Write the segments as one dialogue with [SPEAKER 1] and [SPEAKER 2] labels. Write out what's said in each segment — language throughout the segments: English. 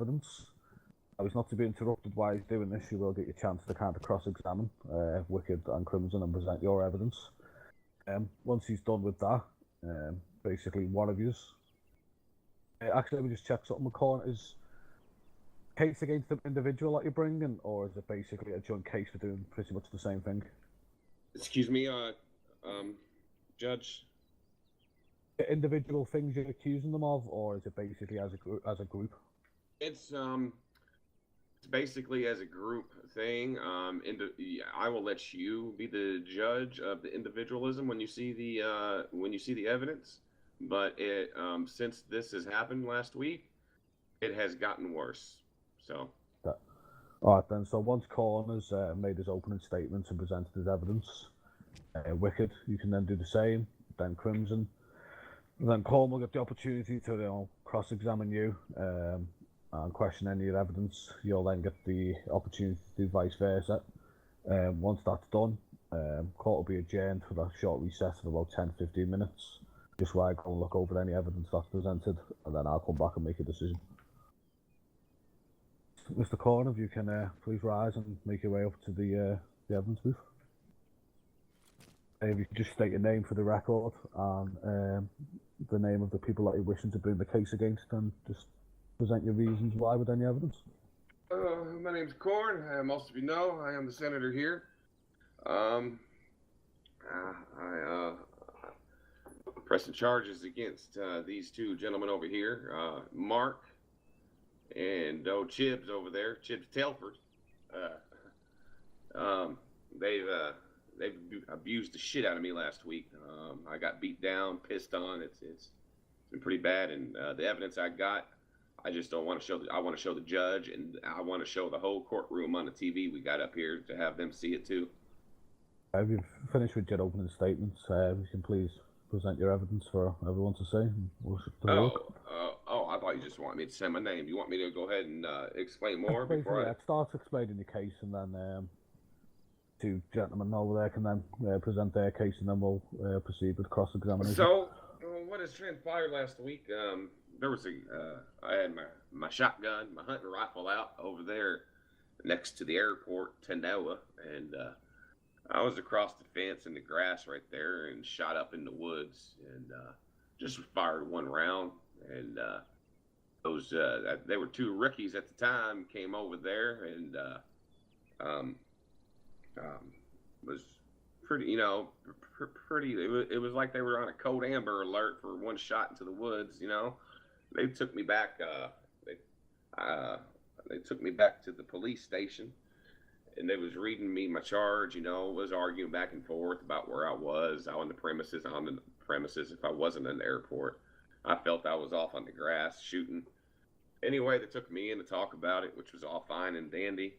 [SPEAKER 1] evidence. Now, he's not to be interrupted while he's doing this. You will get your chance to kind of cross-examine Wicked and Crimson and present your evidence. Once he's done with that, basically one of yous. Actually, let me just check something with Korn. Is case against the individual that you're bringing, or is it basically a joint case for doing pretty much the same thing?
[SPEAKER 2] Excuse me, Judge?
[SPEAKER 1] The individual things you're accusing them of, or is it basically as a group?
[SPEAKER 2] It's basically as a group thing. I will let you be the judge of the individualism when you see the evidence. But since this has happened last week, it has gotten worse. So.
[SPEAKER 1] All right then. So once Korn has made his opening statement and presented his evidence, Wicked, you can then do the same. Then Crimson, and then Korn will get the opportunity to cross-examine you and question any of your evidence. You'll then get the opportunity to do vice versa. Once that's done, court will be adjourned for a short recess of about 10-15 minutes, just while I go and look over any evidence that's presented, and then I'll come back and make a decision. Mr. Korn, if you can please rise and make your way up to the evidence booth. If you could just state your name for the record and the name of the people that you're wishing to bring the case against, and just present your reasons why with any evidence.
[SPEAKER 2] My name's Korn. Most of you know I am the senator here. I pressing charges against these two gentlemen over here, Mark and Chibs over there, Chibs Telford. They've abused the shit out of me last week. I got beat down, pissed on. It's been pretty bad, and the evidence I got, I just don't want to show. I want to show the judge, and I want to show the whole courtroom on the TV we got up here to have them see it too.
[SPEAKER 1] If you've finished with your opening statements, you can please present your evidence for everyone to see.
[SPEAKER 2] I thought you just wanted me to say my name. You want me to go ahead and explain more before I
[SPEAKER 1] start explaining your case, and then two gentlemen over there can then present their case, and then we'll proceed with cross-examination.
[SPEAKER 2] So, what has transpired last week? There was I had my shotgun, my hunting rifle out over there next to the airport, Tanoa, and I was across the fence in the grass right there and shot up in the woods and just fired one round. And those they were two rookies at the time, came over there and was pretty, pretty. It was like they were on a code amber alert for one shot into the woods. They took me back. They took me back to the police station, and they was reading me my charge. Was arguing back and forth about where I was on the premises. If I wasn't in the airport, I felt I was off on the grass shooting. Anyway, they took me in to talk about it, which was all fine and dandy.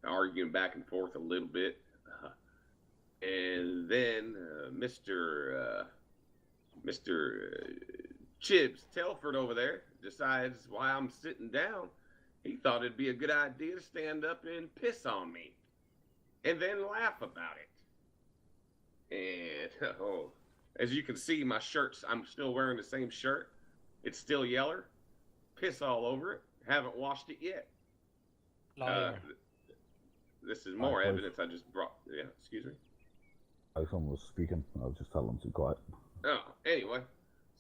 [SPEAKER 2] Arguing back and forth a little bit, and then Mr. Chibs Telford over there decides while I'm sitting down, he thought it'd be a good idea to stand up and piss on me, and then laugh about it. And as you can see, my shirt's, I'm still wearing the same shirt. It's still yellow, piss all over it. Haven't washed it yet. This is more evidence I just brought. Yeah, excuse me.
[SPEAKER 1] Someone was speaking. I was just telling them to be quiet.
[SPEAKER 2] Anyway,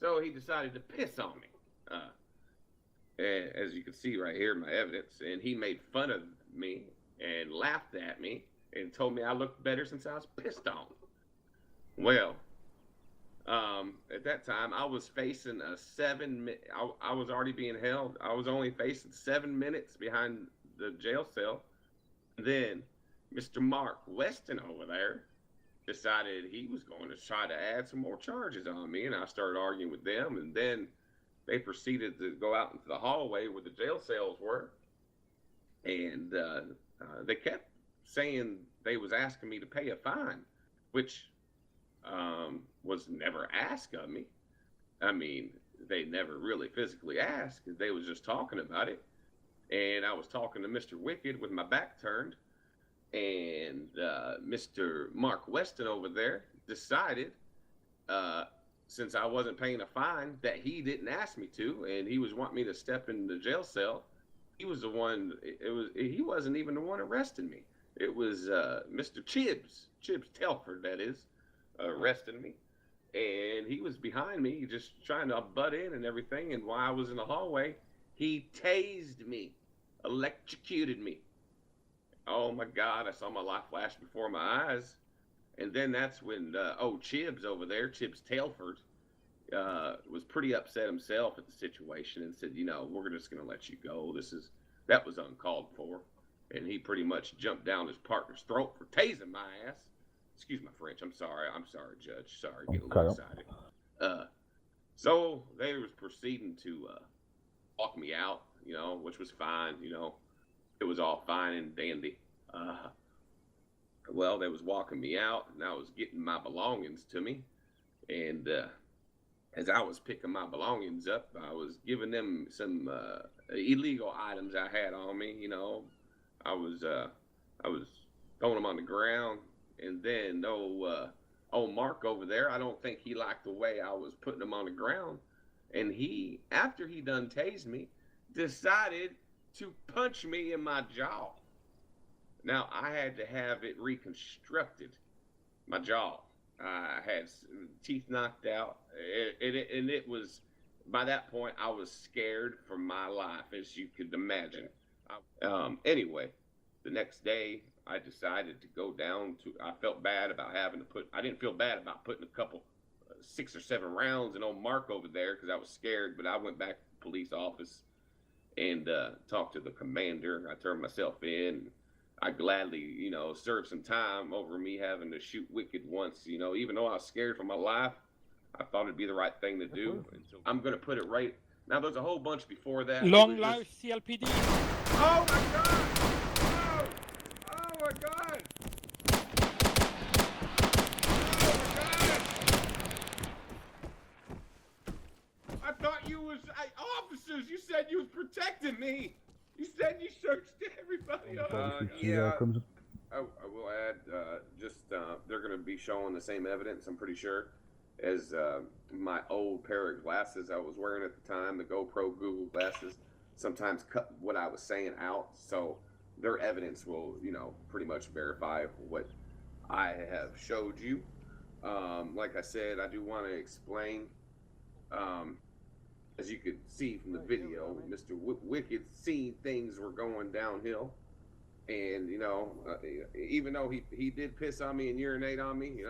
[SPEAKER 2] so he decided to piss on me. As you can see right here in my evidence, and he made fun of me and laughed at me and told me I looked better since I was pissed on. Well, at that time, I was facing I was already being held. I was only facing 7 minutes behind the jail cell. Then Mr. Mark Weston over there decided he was going to try to add some more charges on me, and I started arguing with them, and then they proceeded to go out into the hallway where the jail cells were, and they kept saying they was asking me to pay a fine, which was never asked of me. I mean, they never really physically asked. They was just talking about it. And I was talking to Mr. Wicked with my back turned, and Mr. Mark Weston over there decided since I wasn't paying a fine that he didn't ask me to, and he was wanting me to step in the jail cell. He was the one. He wasn't even the one arresting me. It was Mr. Chibs Telford, that is, arresting me, and he was behind me, just trying to butt in and everything. And while I was in the hallway, he tased me, electrocuted me. Oh my God! I saw my life flash before my eyes. And then that's when Chibs over there, Chibs Tailford, was pretty upset himself at the situation and said, we're just going to let you go. That was uncalled for. And he pretty much jumped down his partner's throat for tasing my ass. Excuse my French. I'm sorry, Judge. Sorry, get a little excited. So they was proceeding to walk me out, which was fine. It was all fine and dandy. Well, they was walking me out, and I was getting my belongings to me. And as I was picking my belongings up, I was giving them some illegal items I had on me. I was throwing them on the ground, and then old Mark over there, I don't think he liked the way I was putting them on the ground, and he, after he done tased me, decided to punch me in my jaw. Now, I had to have it reconstructed, my jaw. I had teeth knocked out, and it was, by that point, I was scared for my life, as you could imagine. Anyway, the next day, I decided to go down to, I felt bad about I didn't feel bad about putting a couple, 6 or 7 rounds in old Mark over there, because I was scared, but I went back to the police office and talked to the commander. I turned myself in. I gladly, served some time over me having to shoot Wicked once, even though I was scared for my life. I thought it'd be the right thing to do. I'm going to put it right. Now, there's a whole bunch before that.
[SPEAKER 3] Long life CLPD.
[SPEAKER 2] Oh, my God. Oh, my God. I thought you was officers. You said you was protecting me. You said you searched everybody. Yeah. I will add, they're going to be showing the same evidence, I'm pretty sure, as my old pair of glasses I was wearing at the time, the GoPro Google glasses, sometimes cut what I was saying out. So their evidence will, pretty much verify what I have showed you. Like I said, I do want to explain, as you could see from the video, Mr. Wicked seen things were going downhill. And, even though he did piss on me and urinate on me,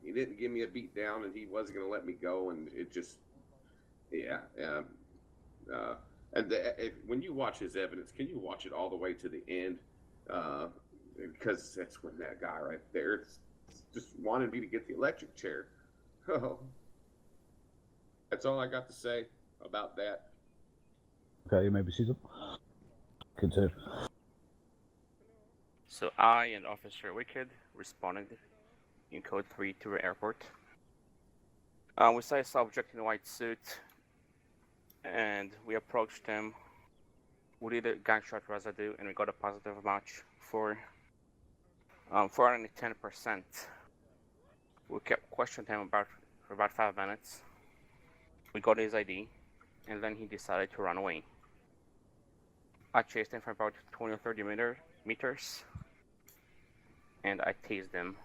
[SPEAKER 2] he didn't give me a beat down, and he wasn't going to let me go. And it just, when you watch his evidence, can you watch it all the way to the end? Because that's when that guy right there just wanted me to get the electric chair. Oh. That's all I got to say about that.
[SPEAKER 1] Okay, you maybe see them. Continue.
[SPEAKER 4] So I and Officer Wicked responded in code 3 to the airport. We saw a subject in a white suit, and we approached him. We did a gunshot residue, and we got a positive match for 410%. We kept questioning him for about 5 minutes. We got his ID, and then he decided to run away. I chased him for about 20 or 30 meters, and I tased him.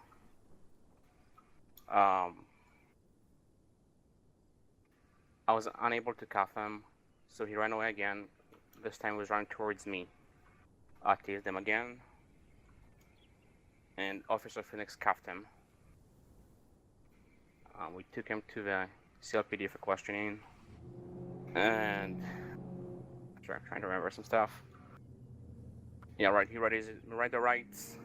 [SPEAKER 4] I was unable to cuff him, so he ran away again. This time he was running towards me. I tased him again, and Officer Phoenix cuffed him. We took him to the CLPD for questioning, and I'm trying to remember some stuff. Yeah, right. He read the rights,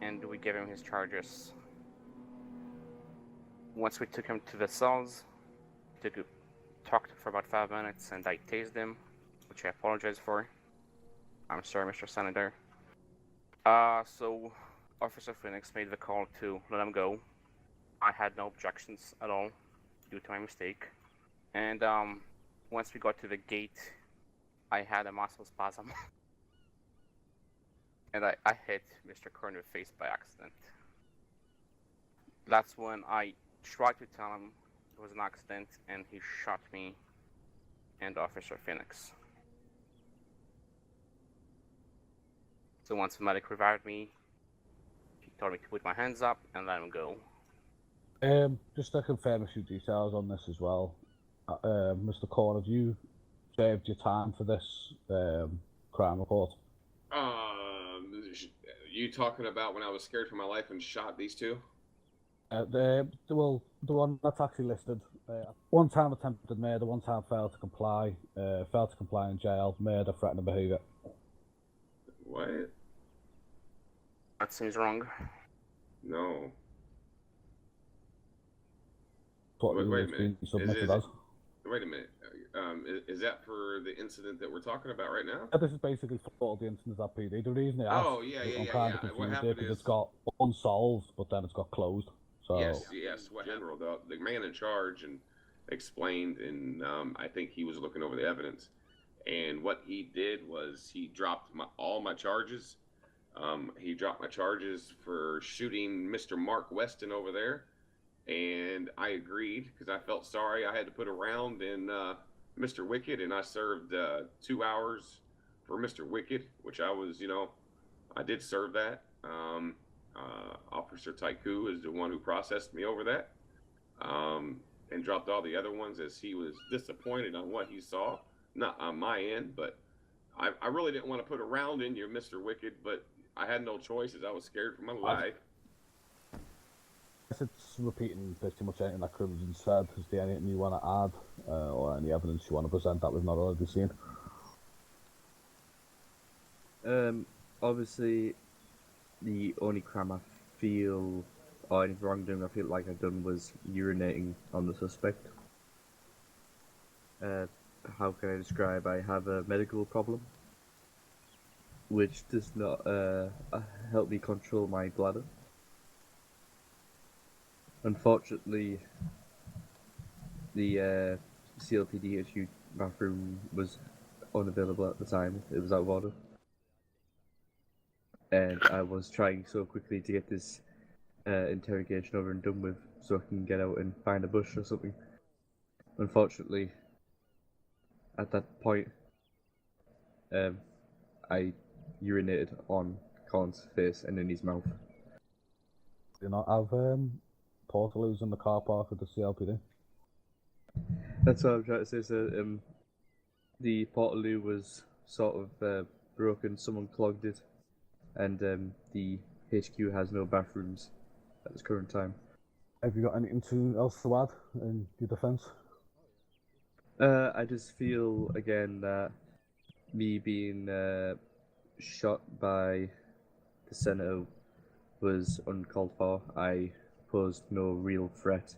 [SPEAKER 4] and we gave him his charges. Once we took him to the cells, talked for about 5 minutes, and I tased him, which I apologize for. I'm sorry, Mr. Senator. So Officer Phoenix made the call to let him go. I had no objections at all due to my mistake. And once we got to the gate, I had a muscle spasm. And I hit Mr. Korn in the face by accident. That's when I tried to tell him it was an accident, and he shot me and Officer Phoenix. So once the medic revived me, he told me to put my hands up and let him go.
[SPEAKER 1] Just to confirm a few details on this as well. Mr. Korn, have you served your time for this crime report?
[SPEAKER 2] You talking about when I was scared for my life and shot these two?
[SPEAKER 1] The one that's actually listed. One time attempted murder, one time failed to comply in jail, murder, threatening behaviour.
[SPEAKER 2] What?
[SPEAKER 4] That seems wrong.
[SPEAKER 2] No.
[SPEAKER 1] What
[SPEAKER 2] Wait a
[SPEAKER 1] was
[SPEAKER 2] minute.
[SPEAKER 1] being submitted
[SPEAKER 2] Is
[SPEAKER 1] as.
[SPEAKER 2] Wait a minute. Is that for the incident that we're talking about right now?
[SPEAKER 1] This is basically for all the incidents at PD. The reason it has,
[SPEAKER 2] Oh, yeah.
[SPEAKER 1] I'm kind of
[SPEAKER 2] What
[SPEAKER 1] confused here
[SPEAKER 2] happened
[SPEAKER 1] because
[SPEAKER 2] is,
[SPEAKER 1] it's got unsolved, but then it's got closed. So
[SPEAKER 2] yes. What general, the man in charge and explained, and I think he was looking over the evidence. And what he did was he dropped all my charges. He dropped my charges for shooting Mr. Mark Weston over there. And I agreed because I felt sorry. I had to put a round in Mr. Wicked, and I served 2 hours for Mr. Wicked, which I did serve that. Officer Taiku is the one who processed me over that, and dropped all the other ones as he was disappointed on what he saw. Not on my end, but I really didn't want to put a round in you, Mr. Wicked, but I had no choice as I was scared for my life.
[SPEAKER 1] it's repeating pretty much anything that Crimson said. Is there anything you want to add, or any evidence you want to present that we've not already seen?
[SPEAKER 3] Obviously, the only crime I feel, or any wrongdoing I feel like I've done was urinating on the suspect. How can I describe? I have a medical problem, which does not help me control my bladder. Unfortunately, the CLPD HQ bathroom was unavailable at the time. It was out of order. And I was trying so quickly to get this interrogation over and done with so I can get out and find a bush or something. Unfortunately, at that point, I urinated on Korn's face and in his mouth.
[SPEAKER 1] Do you not have portaloos in the car park at the CLPD?
[SPEAKER 3] That's what I'm trying to say. So, the portaloo was sort of broken. Someone clogged it, and the HQ has no bathrooms at this current time.
[SPEAKER 1] Have you got anything else to add in your defence?
[SPEAKER 3] I just feel again that me being shot by the senator was uncalled for. I posed no real threat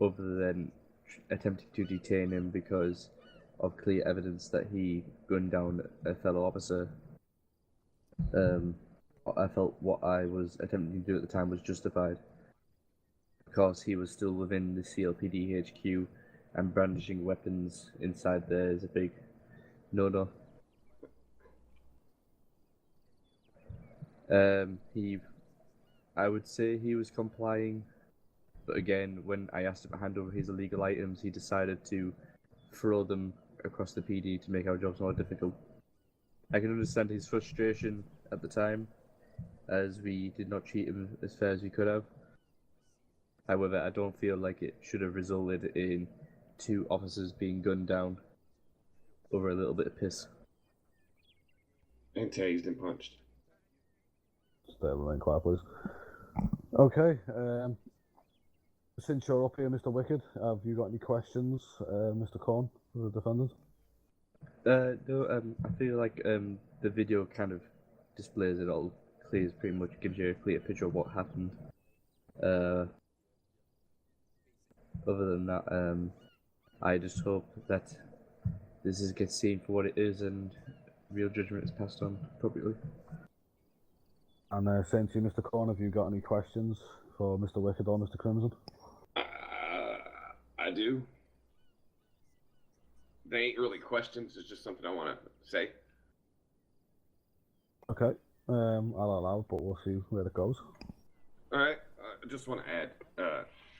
[SPEAKER 3] other than attempting to detain him because of clear evidence that he gunned down a fellow officer. I felt what I was attempting to do at the time was justified because he was still within the CLPD HQ, and brandishing weapons inside there is a big no-no. I would say he was complying, but again, when I asked him to hand over his illegal items, he decided to throw them across the PD to make our jobs more difficult. I can understand his frustration at the time, as we did not treat him as fair as we could have. However, I don't feel like it should have resulted in 2 officers being gunned down over a little bit of piss.
[SPEAKER 2] And tased and punched.
[SPEAKER 1] Stay remain quiet, please. Okay. Since you're up here, Mr. Wicked, have you got any questions, Mr. Korn, for the defendant?
[SPEAKER 3] No, I feel like the video kind of displays it all clear, pretty much gives you a clear picture of what happened. Other than that, I just hope that this gets seen for what it is and real judgment is passed on appropriately.
[SPEAKER 1] And same to you, Mr. Korn, have you got any questions for Mr. Wicked or Mr. Crimson?
[SPEAKER 2] I do. They ain't really questions. It's just something I want to say.
[SPEAKER 1] Okay. I'll allow, but we'll see where it goes.
[SPEAKER 2] All right. I just want to add.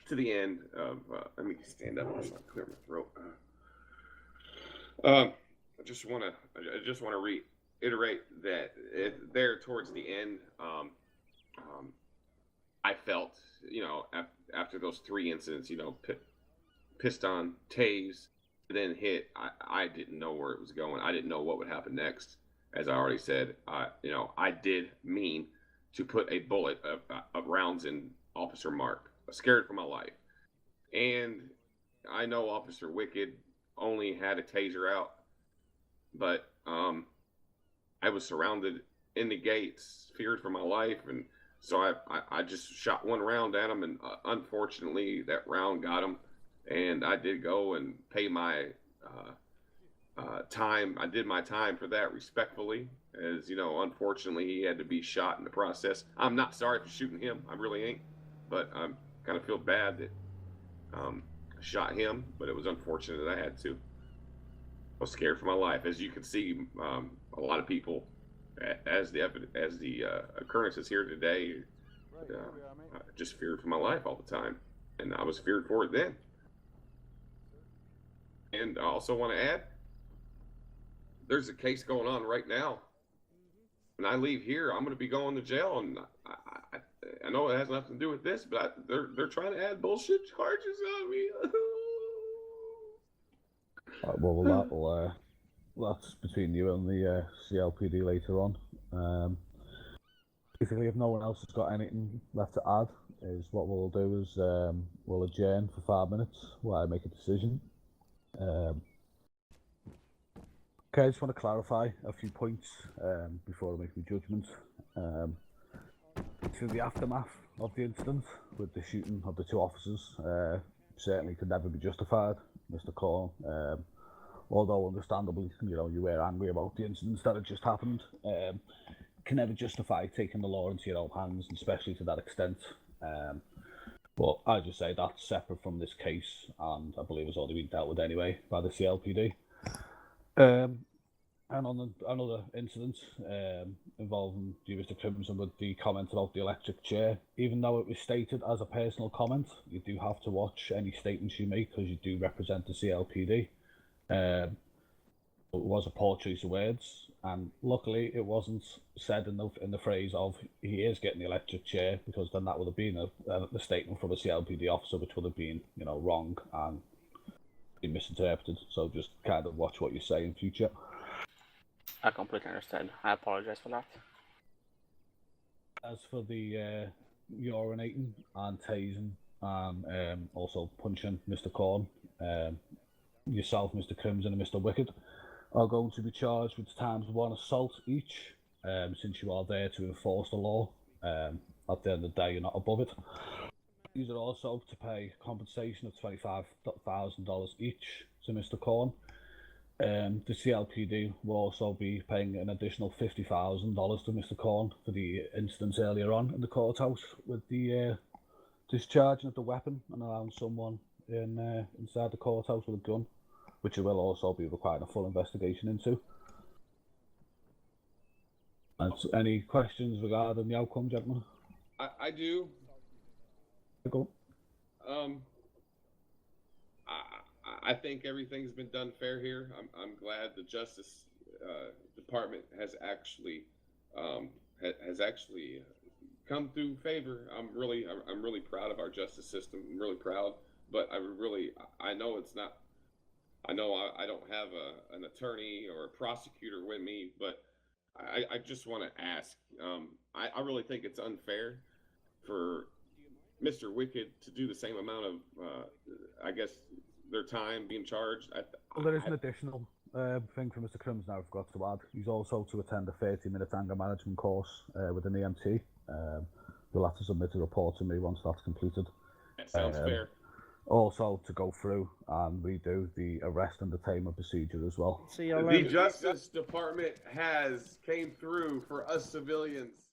[SPEAKER 2] to the end of. Let me stand up so I clear my throat. I just want to reiterate that there towards the end, I felt, after those 3 incidents, pissed on, tased, then hit. I didn't know where it was going. I didn't know what would happen next. As I already said, I did mean to put a bullet of rounds in Officer Mark. Scared for my life. And I know Officer Wicked only had a taser out, but I was surrounded in the gates, feared for my life, and so I just shot 1 round at him, and unfortunately that round got him, and I did go and pay my time. I did my time for that respectfully, as unfortunately he had to be shot in the process. I'm not sorry for shooting him, I really ain't, but I kind of feel bad that I shot him, but it was unfortunate that I had to. I was scared for my life, as you can see. A lot of people, as the occurrences here today, just feared for my life all the time, and I was feared for it then. And I also want to add, there's a case going on right now. When I leave here, I'm going to be going to jail, and I know it has nothing to do with this, but they're trying to add bullshit charges on me.
[SPEAKER 1] Well, that's between you and the CLPD later on. Basically, if no one else has got anything left to add, is what we'll do is we'll adjourn for 5 minutes while I make a decision. Okay, I just want to clarify a few points before I make my judgment. To the aftermath of the incident with the shooting of the 2 officers, certainly could never be justified, Mr. Korn. Although understandably, you were angry about the incidents that had just happened, can never justify taking the law into your own hands, especially to that extent. But I just say that's separate from this case, and I believe it's already been dealt with anyway by the CLPD. And on another incident involving you, Mr. Crimson, with the comment about the electric chair, even though it was stated as a personal comment, you do have to watch any statements you make because you do represent the CLPD. It was a poor choice of words, and luckily it wasn't said in the phrase of he is getting the electric chair, because then that would have been a statement from a CLPD officer, which would have been wrong and been misinterpreted. So just kind of watch what you say in future.
[SPEAKER 4] I completely understand. I apologize for that.
[SPEAKER 1] As for the urinating and tasing and also punching Mr. Korn, yourself, Mr. Crimson, and Mr. Wicked are going to be charged with ×1 assault each, since you are there to enforce the law. At the end of the day, you're not above it. These are also to pay compensation of $25,000 each to Mr. Korn. The CLPD will also be paying an additional $50,000 to Mr. Korn for the incidents earlier on in the courthouse with the discharging of the weapon and allowing someone inside the courthouse with a gun, which will also be requiring a full investigation into. And any questions regarding the outcome, gentlemen?
[SPEAKER 2] I do.
[SPEAKER 1] Go.
[SPEAKER 2] I think everything's been done fair here. I'm glad the Justice Department has actually come through favor. I'm really proud of our justice system. I'm really proud, but I know it's not. I know I don't have an attorney or a prosecutor with me, but I just want to ask. I really think it's unfair for Mr. Wicked to do the same amount of, I guess, their time being charged.
[SPEAKER 1] Well, there is an additional thing for Mr. Crimson I forgot to add. He's also to attend a 30-minute anger management course with an EMT. You'll have to submit a report to me once that's completed.
[SPEAKER 2] That sounds fair.
[SPEAKER 1] Also to go through and redo the arrest and detainment procedure as well.
[SPEAKER 2] The Justice Department came through for us civilians.